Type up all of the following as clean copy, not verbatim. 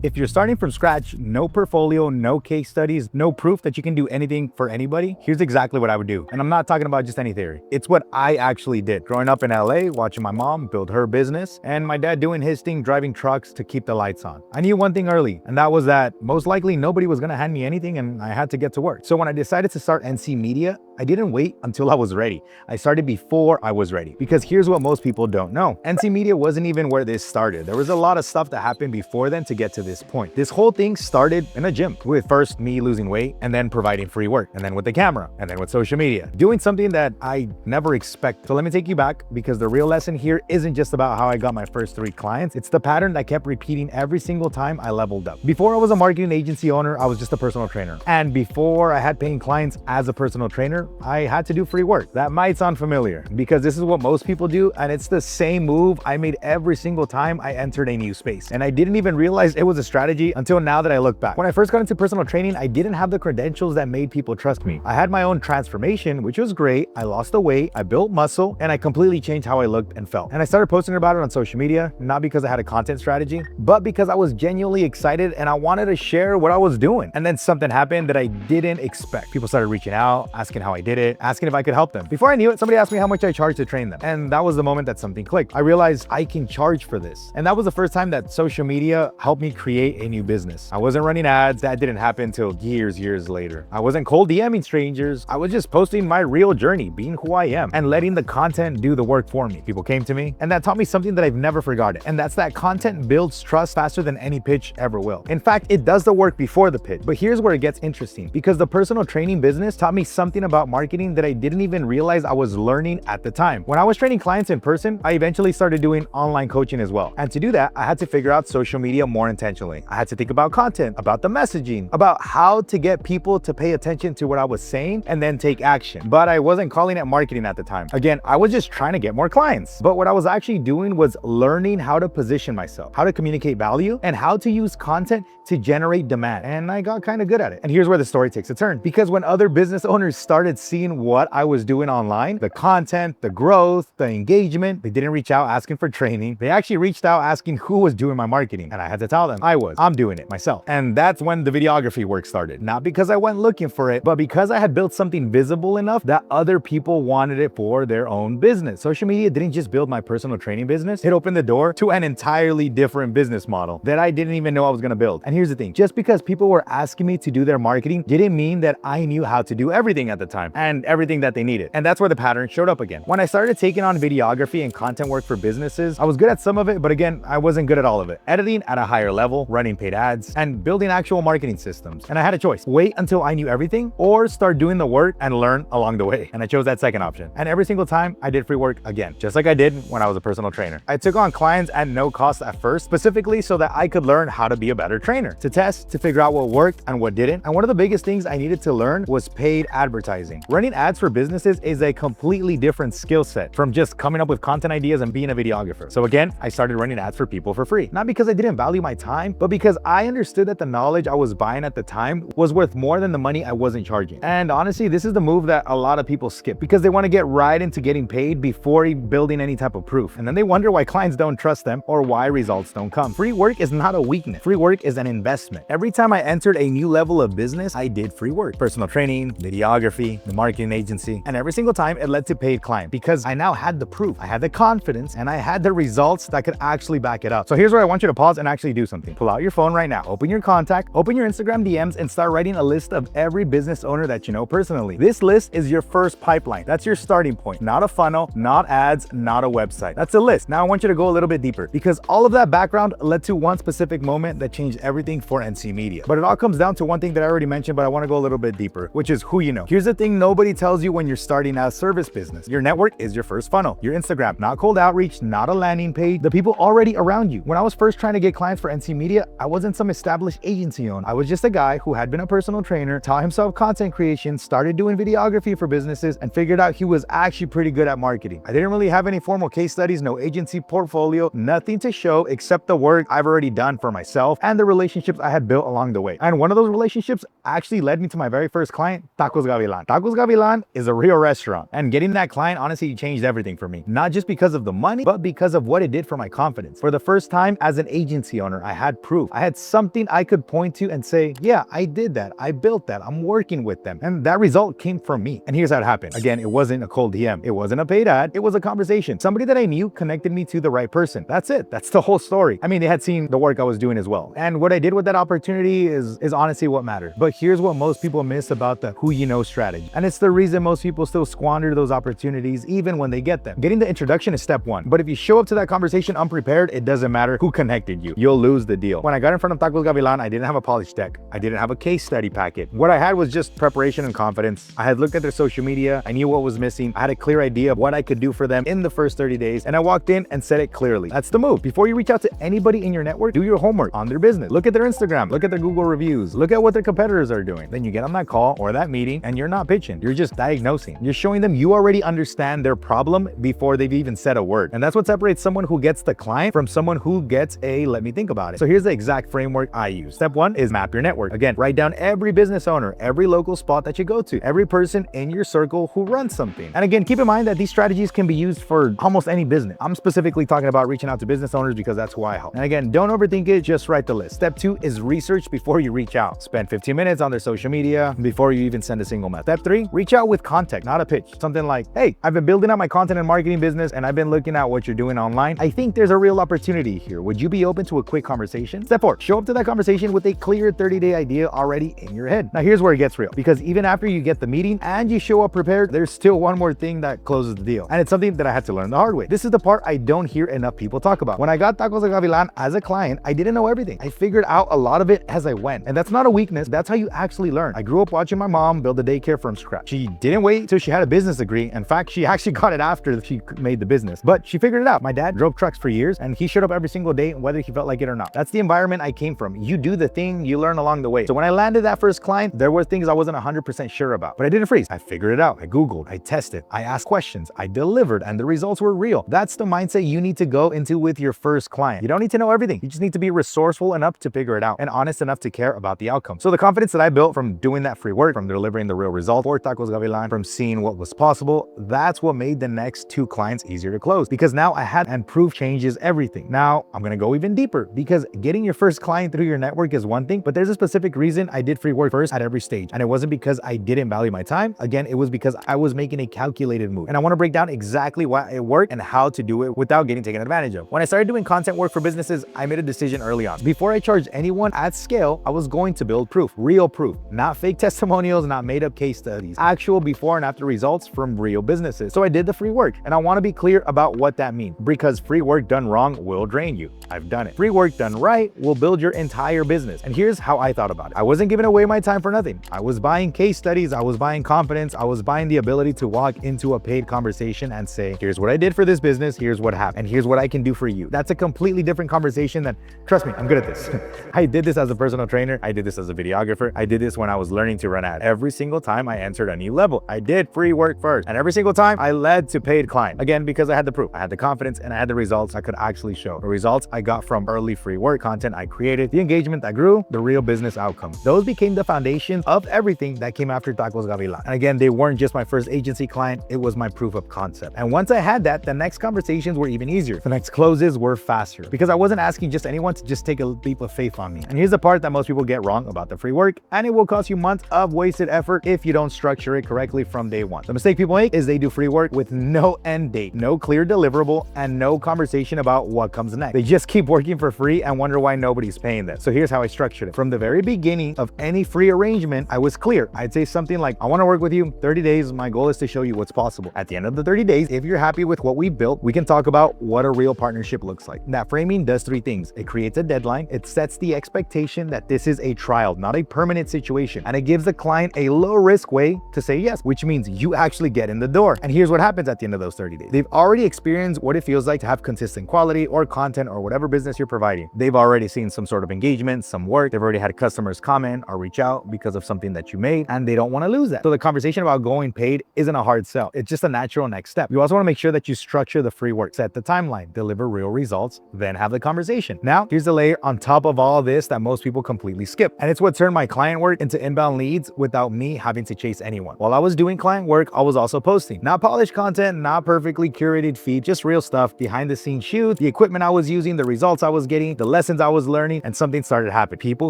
If you're starting from scratch, no portfolio, no case studies, no proof that you can do anything for anybody, here's exactly what I would do. And I'm not talking about just any theory. It's what I actually did. Growing up in LA, watching my mom build her business, and my dad doing his thing, driving trucks to keep the lights on. I knew one thing early, and that was that most likely nobody was gonna hand me anything and I had to get to work. So when I decided to start NC Media, I didn't wait until I was ready. I started before I was ready. Because here's what most people don't know. NC Media wasn't even where this started. There was a lot of stuff that happened before then to get to this point. This whole thing started in a gym with first me losing weight and then providing free work, and then with the camera, and then with social media, doing something that I never expected. So let me take you back, because the real lesson here isn't just about how I got my first 3 clients. It's the pattern that kept repeating every single time I leveled up. Before I was a marketing agency owner, I was just a personal trainer. And before I had paying clients as a personal trainer, I had to do free work. That might sound familiar because this is what most people do, and it's the same move I made every single time I entered a new space. And I didn't even realize it was a strategy until now that I look back. When I first got into personal training, I didn't have the credentials that made people trust me. I had my own transformation, which was great. I lost the weight, I built muscle, and I completely changed how I looked and felt. And I started posting about it on social media, not because I had a content strategy, but because I was genuinely excited and I wanted to share what I was doing. And then something happened that I didn't expect. People started reaching out, asking how I did it, asking if I could help them. Before I knew it, somebody asked me how much I charged to train them. And that was the moment that something clicked. I realized I can charge for this. And that was the first time that social media helped me create a new business. I wasn't running ads. That didn't happen until years later. I wasn't cold DMing strangers. I was just posting my real journey, being who I am, and letting the content do the work for me. People came to me, and that taught me something that I've never forgotten. And that's that content builds trust faster than any pitch ever will. In fact, it does the work before the pitch. But here's where it gets interesting, because the personal training business taught me something about marketing that I didn't even realize I was learning at the time. When I was training clients in person, I eventually started doing online coaching as well. And to do that, I had to figure out social media more intentionally. I had to think about content, about the messaging, about how to get people to pay attention to what I was saying and then take action. But I wasn't calling it marketing at the time. Again, I was just trying to get more clients. But what I was actually doing was learning how to position myself, how to communicate value, and how to use content to generate demand. And I got kind of good at it. And here's where the story takes a turn. Because when other business owners started seeing what I was doing online, the content, the growth, the engagement, they didn't reach out asking for training. They actually reached out asking who was doing my marketing. And I had to tell them I'm doing it myself. And that's when the videography work started. Not because I went looking for it, but because I had built something visible enough that other people wanted it for their own business. Social media didn't just build my personal training business. It opened the door to an entirely different business model that I didn't even know I was going to build. And here's the thing, just because people were asking me to do their marketing didn't mean that I knew how to do everything at the time and everything that they needed. And that's where the pattern showed up again. When I started taking on videography and content work for businesses, I was good at some of it, but again, I wasn't good at all of it. Editing at a higher level, running paid ads, and building actual marketing systems. And I had a choice: wait until I knew everything or start doing the work and learn along the way. And I chose that second option. And every single time I did free work again, just like I did when I was a personal trainer. I took on clients at no cost at first, specifically so that I could learn how to be a better trainer, to test, to figure out what worked and what didn't. And one of the biggest things I needed to learn was paid advertising. Running ads for businesses is a completely different skill set from just coming up with content ideas and being a videographer. So again, I started running ads for people for free. Not because I didn't value my time, but because I understood that the knowledge I was buying at the time was worth more than the money I wasn't charging. And honestly, this is the move that a lot of people skip because they want to get right into getting paid before building any type of proof. And then they wonder why clients don't trust them or why results don't come. Free work is not a weakness. Free work is an investment. Every time I entered a new level of business, I did free work. Personal training, videography, the marketing agency. And every single time it led to paid clients because I now had the proof. I had the confidence and I had the results that could actually back it up. So here's where I want you to pause and actually do something. Pull out your phone right now, open your contact, open your Instagram DMs, and start writing a list of every business owner that you know personally. This list is your first pipeline. That's your starting point. Not a funnel, not ads, not a website. That's a list. Now I want you to go a little bit deeper because all of that background led to one specific moment that changed everything for NC Media. But it all comes down to one thing that I already mentioned, but I want to go a little bit deeper, which is who you know. Here's the thing nobody tells you when you're starting a service business. Your network is your first funnel. Your Instagram, not cold outreach, not a landing page, the people already around you. When I was first trying to get clients for NC Media, I wasn't some established agency owner. I was just a guy who had been a personal trainer, taught himself content creation, started doing videography for businesses, and figured out he was actually pretty good at marketing. I didn't really have any formal case studies, no agency portfolio, nothing to show except the work I've already done for myself and the relationships I had built along the way. And one of those relationships actually led me to my very first client, Tacos Gavilan. Tacos Gavilan is a real restaurant, and getting that client honestly changed everything for me. Not just because of the money, but because of what it did for my confidence. For the first time as an agency owner, I had had proof. I had something I could point to and say, yeah, I did that. I built that. I'm working with them. And that result came from me. And here's how it happened. Again, it wasn't a cold DM. It wasn't a paid ad. It was a conversation. Somebody that I knew connected me to the right person. That's it. That's the whole story. I mean, they had seen the work I was doing as well. And what I did with that opportunity is honestly what mattered. But here's what most people miss about the who you know strategy. And it's the reason most people still squander those opportunities even when they get them. Getting the introduction is step one. But if you show up to that conversation unprepared, it doesn't matter who connected you. You'll lose the deal. When I got in front of Tacos Gavilan, I didn't have a polished deck. I didn't have a case study packet. What I had was just preparation and confidence. I had looked at their social media. I knew what was missing. I had a clear idea of what I could do for them in the first 30 days. And I walked in and said it clearly. That's the move. Before you reach out to anybody in your network, do your homework on their business. Look at their Instagram. Look at their Google reviews. Look at what their competitors are doing. Then you get on that call or that meeting and you're not pitching. You're just diagnosing. You're showing them you already understand their problem before they've even said a word. And that's what separates someone who gets the client from someone who gets a let me think about it. So here's the exact framework I use. Step one is map your network. Again, write down every business owner, every local spot that you go to, every person in your circle who runs something. And again, keep in mind that these strategies can be used for almost any business. I'm specifically talking about reaching out to business owners because that's who I help. And again, don't overthink it, just write the list. Step two is research before you reach out. Spend 15 minutes on their social media before you even send a single message. Step three, reach out with context, not a pitch. Something like, hey, I've been building out my content and marketing business and I've been looking at what you're doing online. I think there's a real opportunity here. Would you be open to a quick conversation? Step four, show up to that conversation with a clear 30-day idea already in your head. Now here's where it gets real, because even after you get the meeting and you show up prepared, there's still one more thing that closes the deal. And it's something that I had to learn the hard way. This is the part I don't hear enough people talk about. When I got Tacos Gavilan as a client, I didn't know everything. I figured out a lot of it as I went. And that's not a weakness. That's how you actually learn. I grew up watching my mom build a daycare from scratch. She didn't wait till she had a business degree. In fact, she actually got it after she made the business, but she figured it out. My dad drove trucks for years and he showed up every single day, whether he felt like it or not. That's the environment I came from. You do the thing, you learn along the way. So when I landed that first client, there were things I wasn't 100% sure about, but I didn't freeze. I figured it out. I Googled, I tested, I asked questions, I delivered, and the results were real. That's the mindset you need to go into with your first client. You don't need to know everything. You just need to be resourceful enough to figure it out and honest enough to care about the outcome. So the confidence that I built from doing that free work, from delivering the real result for Tacos Gavilan, from seeing what was possible, that's what made the next two clients easier to close, because now I had, and proof changes everything. Now I'm gonna go even deeper, because getting your first client through your network is one thing, but there's a specific reason I did free work first at every stage. And it wasn't because I didn't value my time. Again, it was because I was making a calculated move. And I want to break down exactly why it worked and how to do it without getting taken advantage of. When I started doing content work for businesses, I made a decision early on. Before I charged anyone at scale, I was going to build proof, real proof, not fake testimonials, not made up case studies, actual before and after results from real businesses. So I did the free work, and I want to be clear about what that means, because free work done wrong will drain you. I've done it. Free work done right will build your entire business. And here's how I thought about it. I wasn't giving away my time for nothing. I was buying case studies. I was buying confidence. I was buying the ability to walk into a paid conversation and say, here's what I did for this business. Here's what happened. And here's what I can do for you. That's a completely different conversation than, trust me, I'm good at this. I did this as a personal trainer. I did this as a videographer. I did this when I was learning to run ads. Every single time I entered a new level, I did free work first. And every single time I led to paid client. Again, because I had the proof, I had the confidence, and I had the results I could actually show. The results I got from early free work content I created, the engagement that grew, the real business outcomes. Those became the foundation of everything that came after Tacos Gavilan. And again, they weren't just my first agency client, it was my proof of concept. And once I had that, the next conversations were even easier. The next closes were faster, because I wasn't asking just anyone to just take a leap of faith on me. And here's the part that most people get wrong about the free work, and it will cost you months of wasted effort if you don't structure it correctly from day one. The mistake people make is they do free work with no end date, no clear deliverable, and no conversation about what comes next. They just keep working for free and wonder why nobody's paying them. So here's how I structured it. From the very beginning of any free arrangement, I was clear. I'd say something like, I want to work with you 30 days. My goal is to show you what's possible. At the end of the 30 days, if you're happy with what we built, we can talk about what a real partnership looks like. That framing does three things. It creates a deadline. It sets the expectation that this is a trial, not a permanent situation. And it gives the client a low risk way to say yes, which means you actually get in the door. And here's what happens at the end of those 30 days. They've already experienced what it feels like to have consistent quality or content or whatever business you're providing. They've already seen some sort of engagement, some work. They've already had customers comment or reach out because of something that you made, and they don't want to lose that. So the conversation about going paid isn't a hard sell. It's just a natural next step. You also want to make sure that you structure the free work, set the timeline, deliver real results, then have the conversation. Now, here's the layer on top of all this that most people completely skip. And it's what turned my client work into inbound leads without me having to chase anyone. While I was doing client work, I was also posting. Not polished content, not perfectly curated feed, just real stuff, behind the scenes shoots, the equipment I was using, the results I was getting, the lessons I was learning, and something started happening. People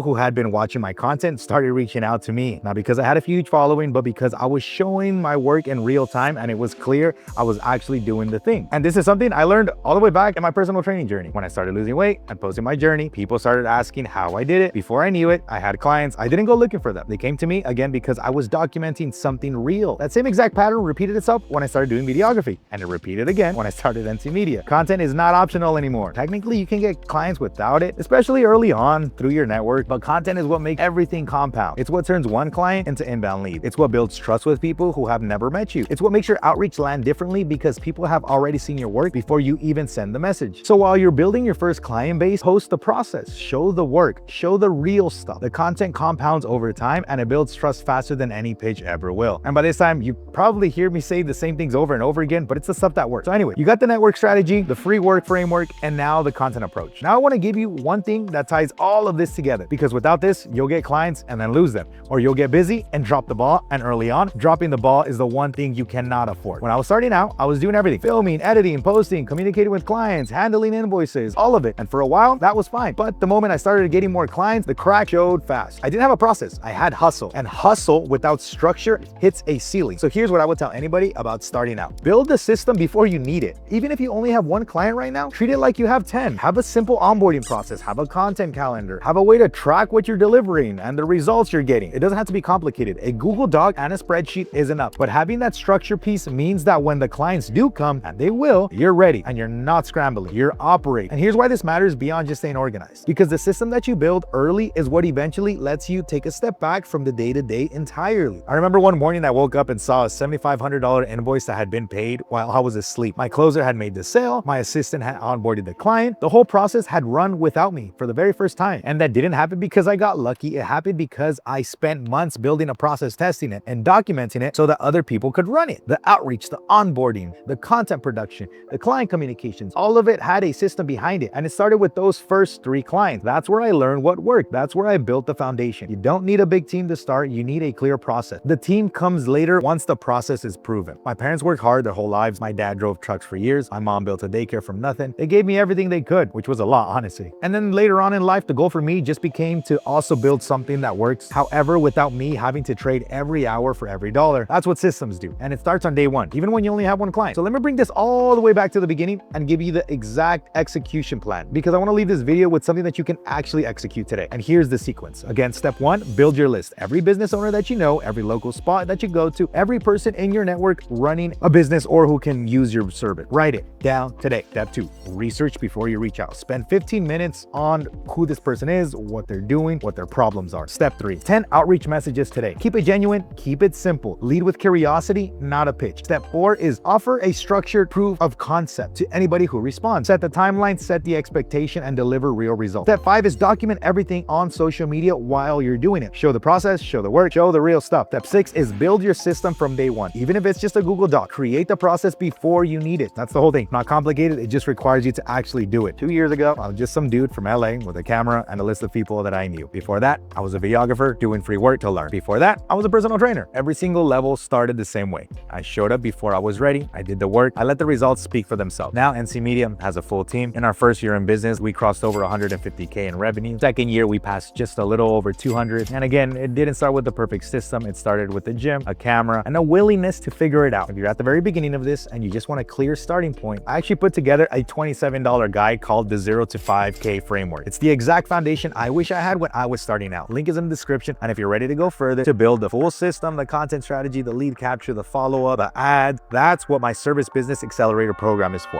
who had been watching my content started reaching out to me, not because I had a huge following, but because I was showing my work in real time and it was clear I was actually doing the thing. And this is something I learned all the way back in my personal training journey. When I started losing weight and posting my journey, people started asking how I did it. Before I knew it, I had clients. I didn't go looking for them. They came to me again because I was documenting something real. That same exact pattern repeated itself when I started doing videography, and it repeated again when I started NC Media. Content is not optional anymore. Technically, you can get clients without it, especially early on through your network, but content is what makes everything compound. It's what turns one client into inbound lead. It's what builds trust with people who have never met you. It's what makes your outreach land differently because people have already seen your work before you even send the message. So while you're building your first client base, post the process, show the work, show the real stuff. The content compounds over time and it builds trust faster than any pitch ever will. And by this time, you probably hear me say the same things over and over again, but it's the stuff that works. So anyway, you got the network strategy, the free work framework, and now the content approach. Now I want to give you one thing that ties all of this together, because without this, you'll get clients and then lose them, or you'll get busy and drop the ball. And early on, dropping the ball is the one thing you cannot afford. When I was starting out, I was doing everything: filming, editing, posting, communicating with clients, handling invoices, all of it. And for a while, that was fine. But the moment I started getting more clients, the crack showed fast. I didn't have a process. I had hustle, and hustle without structure hits a ceiling. So here's what I would tell anybody about starting out. Build the system before you need it. Even if you only have one client right now, treat it like you have 10. Have a simple onboarding process, have a content calendar, have a way to track what you're delivering and the results you're getting. It doesn't have to be complicated. A Google Doc and a spreadsheet is enough. But having that structure piece means that when the clients do come, and they will, you're ready and you're not scrambling, you're operating. And here's why this matters beyond just staying organized. Because the system that you build early is what eventually lets you take a step back from the day-to-day entirely. I remember one morning I woke up and saw a $7,500 invoice that had been paid while I was asleep. My closer had made the sale, my assistant had onboarded the client. The whole process had run without me for the very first time. And that didn't happen because I got lucky. It happened because I spent months building a process, testing it and documenting it so that other people could run it. The outreach, the onboarding, the content production, the client communications, all of it had a system behind it. And it started with those first 3 clients. That's where I learned what worked. That's where I built the foundation. You don't need a big team to start. You need a clear process. The team comes later once the process is proven. My parents worked hard their whole lives. My dad drove trucks for years. My mom built a daycare from nothing. They gave me everything they could, which was a lot, honestly. And then later on in life, the goal for me just became to also build something that works. However, without me having to trade every hour for every dollar. That's what systems do. And it starts on day one, even when you only have one client. So let me bring this all the way back to the beginning and give you the exact execution plan, because I want to leave this video with something that you can actually execute today. And here's the sequence. Again, step 1, build your list. Every business owner that you know, every local spot that you go to, every person in your network running a business or who can use your service. Write it down today. Step 2, research before you reach out. Spend 15 minutes on who this person is, what they're doing, what their problems are. Step 3, 10 outreach messages today. Keep it genuine, keep it simple. Lead with curiosity, not a pitch. Step 4 is offer a structured proof of concept to anybody who responds. Set the timeline, set the expectation, and deliver real results. Step 5 is document everything on social media while you're doing it. Show the process, show the work, show the real stuff. Step 6 is build your system from day one. Even if it's just a Google Doc, create the process before you need it. That's the whole thing. Not complicated. It just requires you to actually do it. 2 years ago, I was just some dude from LA with a camera and a list of people that I knew. Before that, I was a videographer doing free work to learn. Before that, I was a personal trainer. Every single level started the same way. I showed up before I was ready. I did the work. I let the results speak for themselves. Now, NC Media has a full team. In our first year in business, we crossed over 150K in revenue. Second year, we passed just a little over 200. And again, it didn't start with the perfect system. It started with a gym, a camera, and a willingness to figure it out. If you're at the very beginning of this and you just want a clear starting point, I actually put together a $27 guide called the 0 to 5K framework. It's the exact foundation I wish I had when I was starting out. Link is in the description. And if you're ready to go further to build the full system, the content strategy, the lead capture, the follow-up, the ads, that's what my Service Business Accelerator program is for.